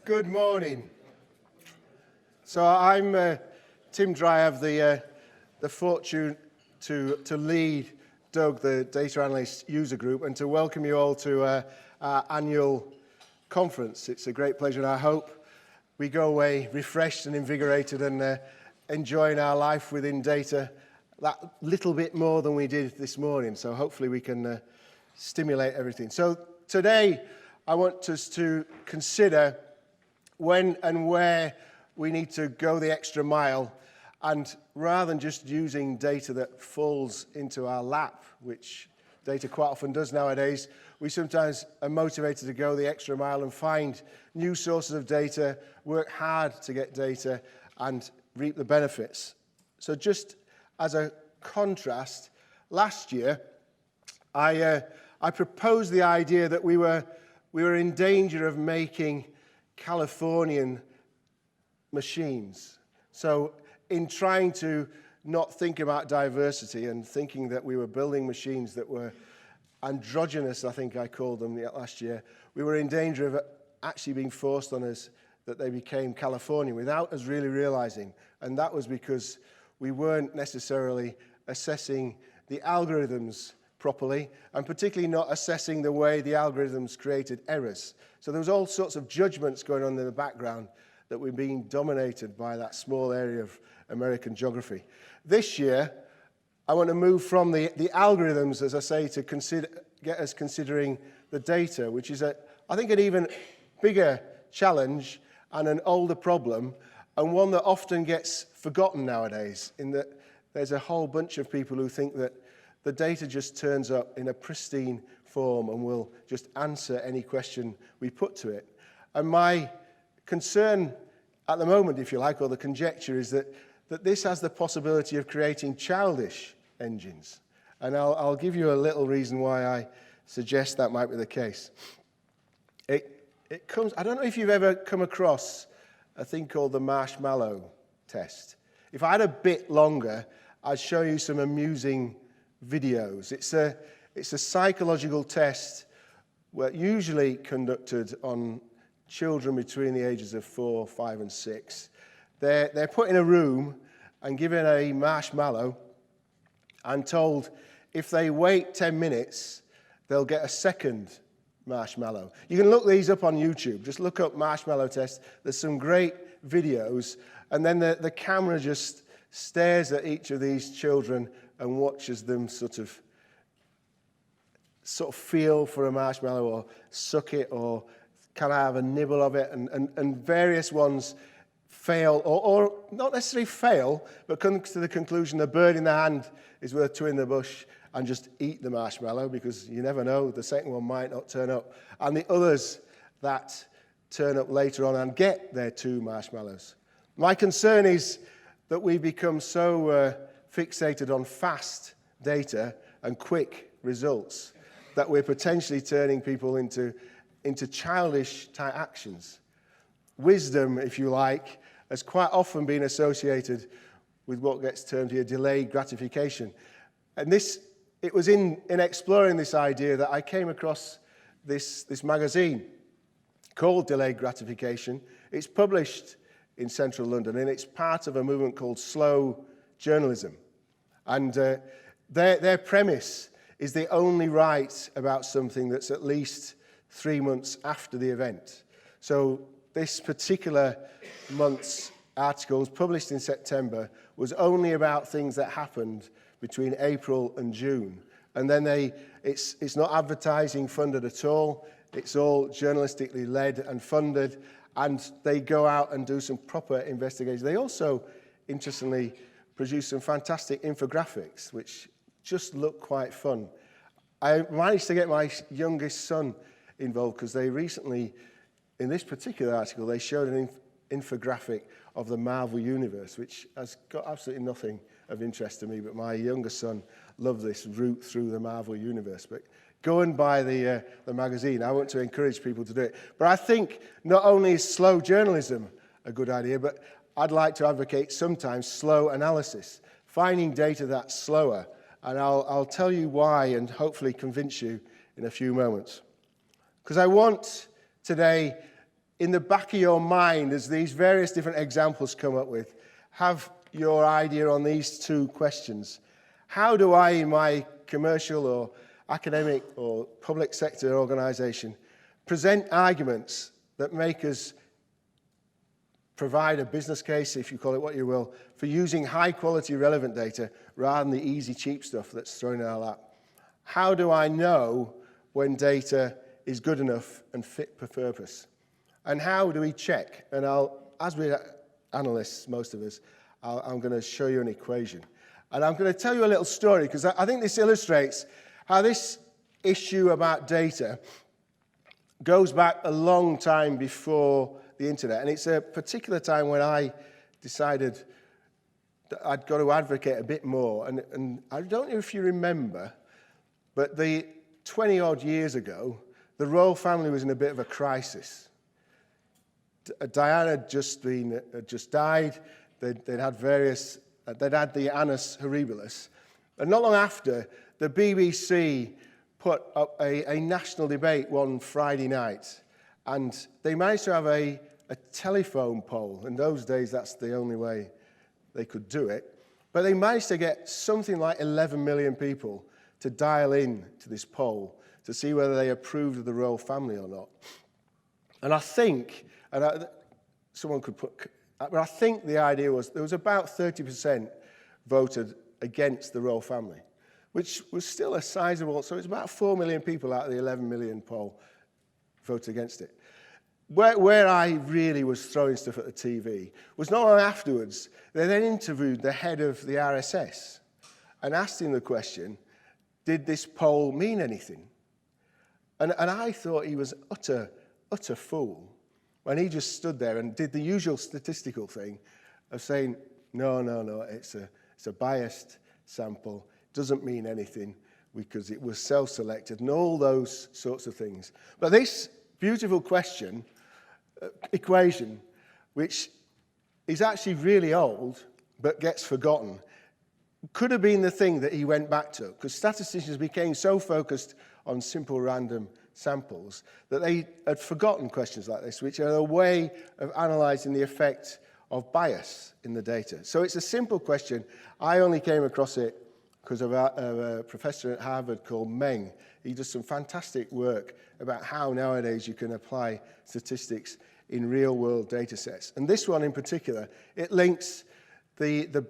Good morning. So I'm Tim Drye. I have the fortune to lead Doug, the data analyst user group, and to welcome you all to our annual conference. It's a great pleasure, and I hope we go away refreshed and invigorated and enjoying our life within data that little bit more than we did this morning. So hopefully we can stimulate everything. So today I want us to consider when and where we need to go the extra mile, and rather than just using data that falls into our lap, which data quite often does nowadays, we sometimes are motivated to go the extra mile and find new sources of data, work hard to get data, and reap the benefits. So just as a contrast, last year I proposed the idea that we were in danger of making Californian machines. So in trying to not think about diversity and thinking that we were building machines that were androgynous, I think I called them last year, we were in danger of actually being forced on us that they became Californian without us really realizing. And that was because we weren't necessarily assessing the algorithms properly, and particularly not assessing the way the algorithms created errors. So there was all sorts of judgments going on in the background that were being dominated by that small area of American geography. This year, I want to move from the algorithms, as I say, to get us considering the data, which is, I think, an even bigger challenge and an older problem, and one that often gets forgotten nowadays, in that there's a whole bunch of people who think that the data just turns up in a pristine form and will just answer any question we put to it. And my concern at the moment, if you like, or the conjecture, is that this has the possibility of creating childish engines. And I'll give you a little reason why I suggest that might be the case. It comes, I don't know if you've ever come across a thing called the marshmallow test. If I had a bit longer, I'd show you some amusing videos. It's a psychological test usually conducted on children between the ages of 4, 5, and 6. They're put in a room and given a marshmallow and told if they wait 10 minutes, they'll get a second marshmallow. You can look these up on YouTube. Just look up marshmallow test. There's some great videos. And then the camera just stares at each of these children and watches them sort of feel for a marshmallow or suck it or can I have a nibble of it, and various ones fail or not necessarily fail, but come to the conclusion the bird in the hand is worth two in the bush and just eat the marshmallow because you never know, the second one might not turn up. And the others that turn up later on and get their 2 marshmallows. My concern is that we become so fixated on fast data and quick results that we're potentially turning people into childish type actions. Wisdom, if you like, has quite often been associated with what gets termed here delayed gratification. And it was in exploring this idea that I came across this magazine called Delayed Gratification. It's published in central London, and it's part of a movement called slow journalism. And their premise is they only write about something that's at least 3 months after the event. So this particular month's article was published in September, was only about things that happened between April and June. And then it's not advertising funded at all. It's all journalistically led and funded, and they go out and do some proper investigation. They also, interestingly, produce some fantastic infographics, which just look quite fun. I managed to get my youngest son involved because they recently, in this particular article, they showed an infographic of the Marvel Universe, which has got absolutely nothing of interest to me, but my youngest son loved this route through the Marvel Universe. But go and buy the magazine. I want to encourage people to do it. But I think not only is slow journalism a good idea, but I'd like to advocate sometimes slow analysis, finding data that's slower. And I'll tell you why and hopefully convince you in a few moments. Because I want today in the back of your mind, as these various different examples come up with, have your idea on these two questions. How do I, in my commercial or academic or public sector organisation, present arguments that make us provide a business case, if you call it what you will, for using high-quality relevant data rather than the easy, cheap stuff that's thrown in our lap? How do I know when data is good enough and fit for purpose? And how do we check? And as we're analysts, most of us, I'm going to show you an equation. And I'm going to tell you a little story, because I think this illustrates how this issue about data goes back a long time before the internet. And it's a particular time when I decided that I'd got to advocate a bit more. And I don't know if you remember, but 20-odd years ago, the royal family was in a bit of a crisis. Diana had just died. They'd had the annus horribilis. And not long after, the BBC put up a national debate one Friday night, and they managed to have a telephone poll. In those days, that's the only way they could do it. But they managed to get something like 11 million people to dial in to this poll to see whether they approved of the royal family or not. And I think, someone could put, but I think the idea was there was about 30% voted against the royal family, which was still a sizable, so it's about 4 million people out of the 11 million poll voted against it. Where I really was throwing stuff at the TV was not long afterwards, they then interviewed the head of the RSS and asked him the question, did this poll mean anything? And I thought he was utter fool when he just stood there and did the usual statistical thing of saying, no, it's a biased sample, doesn't mean anything because it was self-selected and all those sorts of things. But this beautiful equation, which is actually really old but gets forgotten, could have been the thing that he went back to, because statisticians became so focused on simple random samples that they had forgotten questions like this, which are a way of analysing the effect of bias in the data. So it's a simple question. I only came across it because of a professor at Harvard called Meng. He does some fantastic work about how nowadays you can apply statistics in real-world data sets. And this one in particular, it links the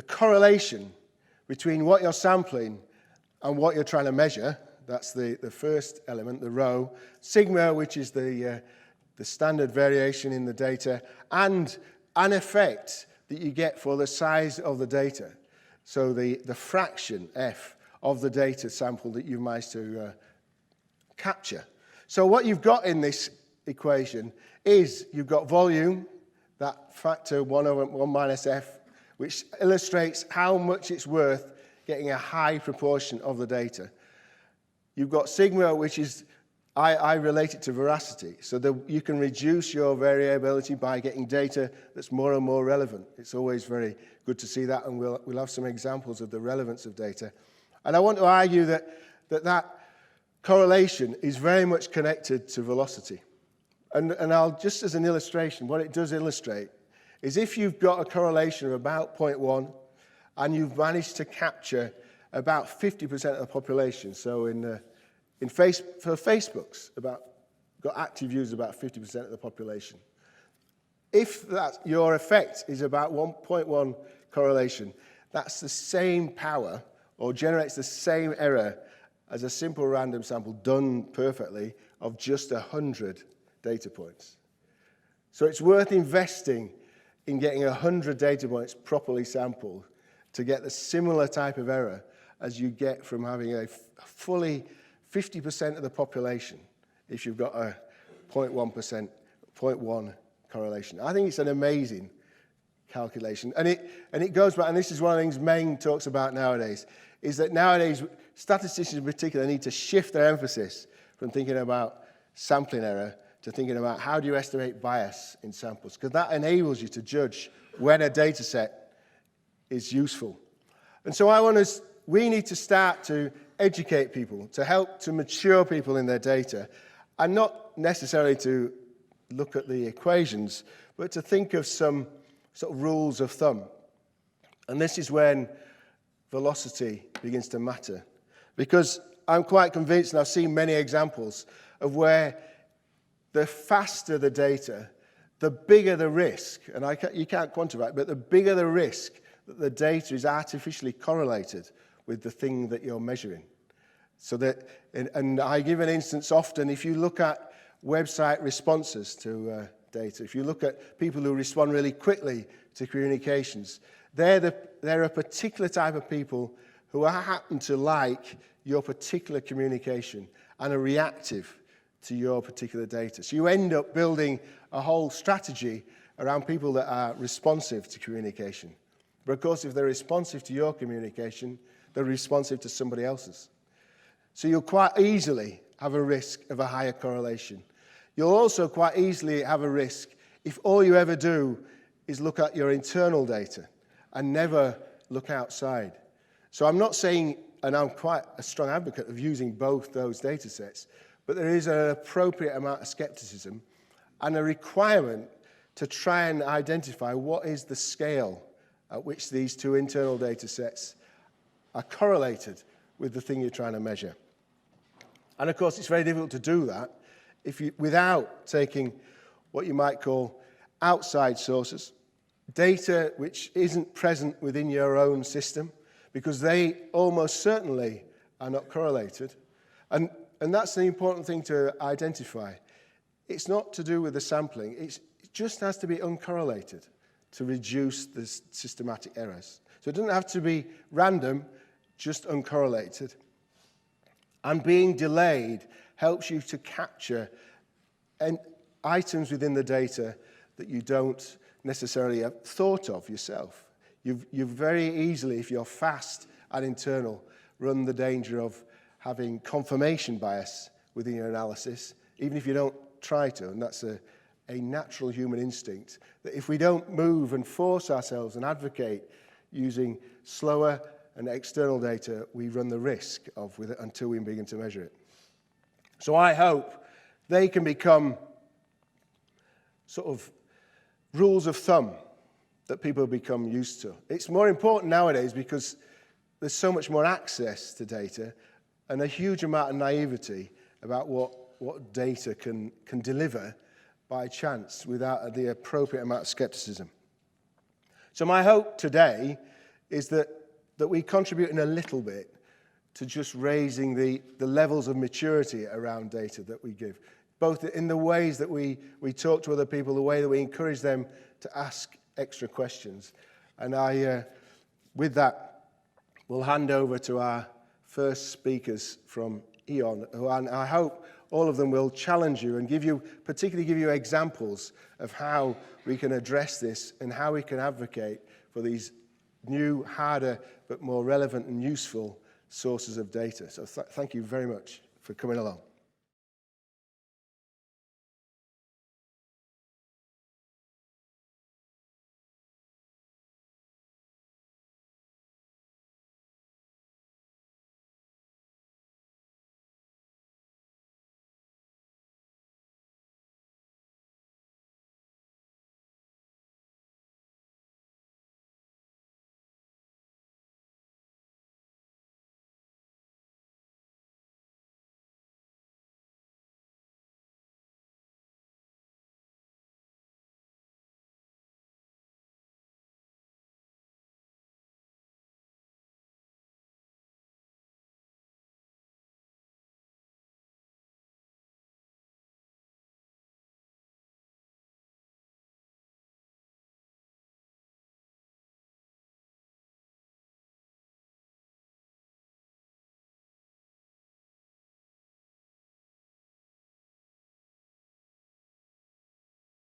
correlation between what you're sampling and what you're trying to measure. That's the first element, the row. Sigma, which is the standard variation in the data, and an effect that you get for the size of the data. So the fraction, F, of the data sample that you've managed to capture. So what you've got in this equation is you've got volume, that factor 1 over 1 minus F, which illustrates how much it's worth getting a high proportion of the data. You've got sigma, which is, I relate it to veracity, so that you can reduce your variability by getting data that's more and more relevant. It's always very good to see that, and we'll have some examples of the relevance of data. And I want to argue that correlation is very much connected to velocity. And I'll, just as an illustration, what it does illustrate is if you've got a correlation of about 0.1 and you've managed to capture about 50% of the population, so for Facebook's got active users about 50% of the population. If your effect is about 1.1 correlation, that's the same power or generates the same error as a simple random sample done perfectly of just 100 data points. So it's worth investing in getting 100 data points properly sampled to get the similar type of error as you get from having a fully 50% of the population if you've got a 0.1 correlation. I think it's an amazing calculation. And it goes back, and this is one of the things Meng talks about nowadays, is that nowadays statisticians in particular need to shift their emphasis from thinking about sampling error to thinking about how do you estimate bias in samples, because that enables you to judge when a data set is useful. And so we need to start to educate people, to help to mature people in their data, and not necessarily to look at the equations, but to think of some sort of rules of thumb. And this is when velocity begins to matter. Because I'm quite convinced, and I've seen many examples, of where the faster the data, the bigger the risk, and you can't quantify it, but the bigger the risk that the data is artificially correlated with the thing that you're measuring. So that, and I give an instance often, if you look at website responses to data, if you look at people who respond really quickly to communications, they're a particular type of people who happen to like your particular communication and are reactive to your particular data. So you end up building a whole strategy around people that are responsive to communication. But of course, if they're responsive to your communication, they're responsive to somebody else's. So you'll quite easily have a risk of a higher correlation. You'll also quite easily have a risk if all you ever do is look at your internal data and never look outside. So I'm not saying, and I'm quite a strong advocate of using both those data sets, but there is an appropriate amount of skepticism and a requirement to try and identify what is the scale at which these two internal data sets are correlated with the thing you're trying to measure. And of course, it's very difficult to do that without taking what you might call outside sources, data which isn't present within your own system, because they almost certainly are not correlated. And that's the important thing to identify. It's not to do with the sampling. It just has to be uncorrelated to reduce the systematic errors. So it doesn't have to be random, just uncorrelated. And being delayed helps you to capture items within the data that you don't necessarily have thought of yourself. You very easily, if you're fast and internal, run the danger of having confirmation bias within your analysis, even if you don't try to. And that's a natural human instinct, that if we don't move and force ourselves and advocate using slower and external data, we run the risk of with it until we begin to measure it. So I hope they can become sort of rules of thumb that people become used to. It's more important nowadays because there's so much more access to data and a huge amount of naivety about what data can deliver by chance without the appropriate amount of skepticism. So my hope today is that we contribute in a little bit to just raising the levels of maturity around data that we give, both in the ways that we talk to other people, the way that we encourage them to ask extra questions. And with that, we'll hand over to our first speakers from E.ON, and I hope all of them will challenge you and particularly give you examples of how we can address this and how we can advocate for these new, harder, but more relevant and useful sources of data. So thank you very much for coming along.